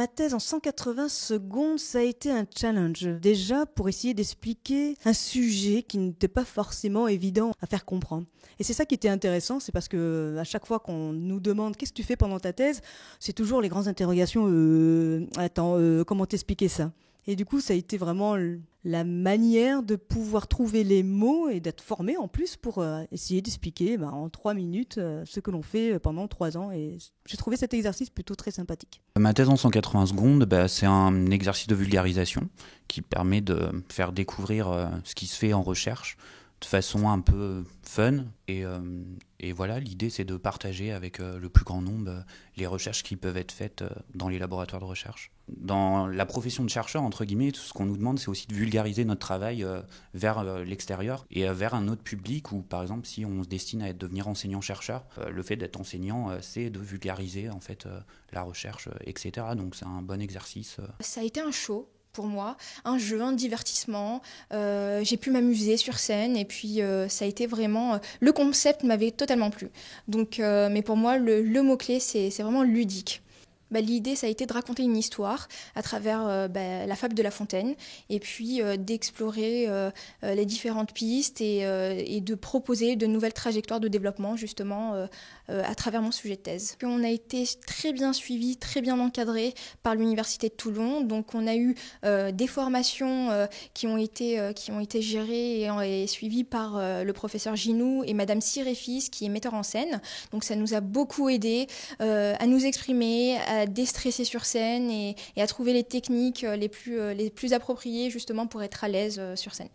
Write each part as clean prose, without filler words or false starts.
Ma thèse en 180 secondes, ça a été un challenge. Déjà, pour essayer d'expliquer un sujet qui n'était pas forcément évident à faire comprendre. Et c'est ça qui était intéressant, c'est parce que à chaque fois qu'on nous demande qu'est-ce que tu fais pendant ta thèse, c'est toujours les grandes interrogations. Comment t'expliquer ça ? Et du coup, ça a été vraiment la manière de pouvoir trouver les mots et d'être formé en plus pour essayer d'expliquer en 3 minutes ce que l'on fait pendant 3 ans. Et j'ai trouvé cet exercice plutôt très sympathique. Ma thèse en 180 secondes, c'est un exercice de vulgarisation qui permet de faire découvrir ce qui se fait en recherche de façon un peu fun. Et voilà, l'idée c'est de partager avec le plus grand nombre les recherches qui peuvent être faites dans les laboratoires de recherche. Dans la profession de chercheur, entre guillemets, tout ce qu'on nous demande, c'est aussi de vulgariser notre travail vers l'extérieur et vers un autre public où, par exemple, si on se destine à devenir enseignant-chercheur, le fait d'être enseignant, c'est de vulgariser en fait la recherche, etc. Donc c'est un bon exercice. Ça a été un show pour moi, un jeu, un divertissement. J'ai pu m'amuser sur scène et puis ça a été vraiment... le concept m'avait totalement plu. Donc, mais pour moi, le mot-clé, c'est vraiment ludique. L'idée, ça a été de raconter une histoire à travers la fable de La Fontaine et puis d'explorer les différentes pistes et de proposer de nouvelles trajectoires de développement justement à travers mon sujet de thèse. Puis on a été très bien suivis, très bien encadrés par l'Université de Toulon. Donc on a eu des formations qui ont été gérées et suivies par le professeur Ginou et Madame Siré-Fils qui est metteur en scène. Donc ça nous a beaucoup aidés à nous exprimer, à déstresser sur scène et à trouver les techniques les plus appropriées justement pour être à l'aise sur scène.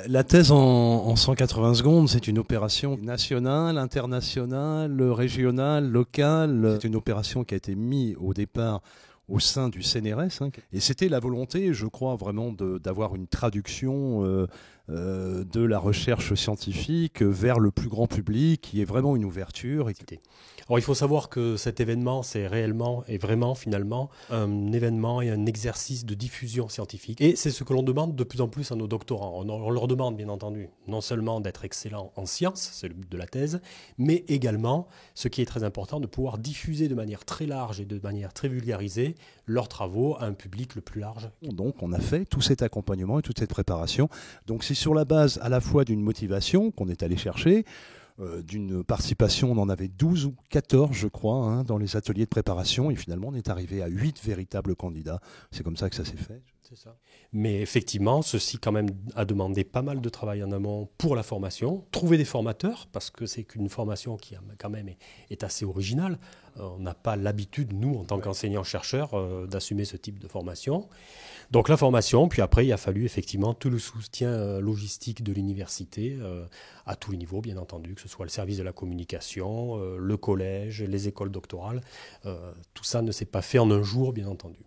La thèse en 180 secondes, c'est une opération nationale, internationale, régionale, locale. C'est une opération qui a été mise au départ au sein du CNRS. Et c'était la volonté, je crois, vraiment d'avoir une traduction de la recherche scientifique vers le plus grand public, qui est vraiment une ouverture. Alors il faut savoir que cet événement, c'est réellement et vraiment finalement un événement et un exercice de diffusion scientifique. Et c'est ce que l'on demande de plus en plus à nos doctorants. On leur demande bien entendu non seulement d'être excellents en sciences, c'est le but de la thèse, mais également, ce qui est très important, de pouvoir diffuser de manière très large et de manière très vulgarisée leurs travaux à un public le plus large. Donc on a fait tout cet accompagnement et toute cette préparation. Donc c'est sur la base à la fois d'une motivation qu'on est allé chercher, d'une participation, on en avait 12 ou 14 je crois dans les ateliers de préparation et finalement on est arrivé à 8 véritables candidats. C'est comme ça que ça s'est fait. C'est ça. Mais effectivement, ceci quand même a demandé pas mal de travail en amont pour la formation. Trouver des formateurs, parce que c'est qu'une formation qui quand même est assez originale. On n'a pas l'habitude, nous, en tant qu'enseignants-chercheurs, d'assumer ce type de formation. Donc la formation, puis après, il a fallu effectivement tout le soutien logistique de l'université, à tous les niveaux, bien entendu, que ce soit le service de la communication, le collège, les écoles doctorales. Tout ça ne s'est pas fait en un jour, bien entendu.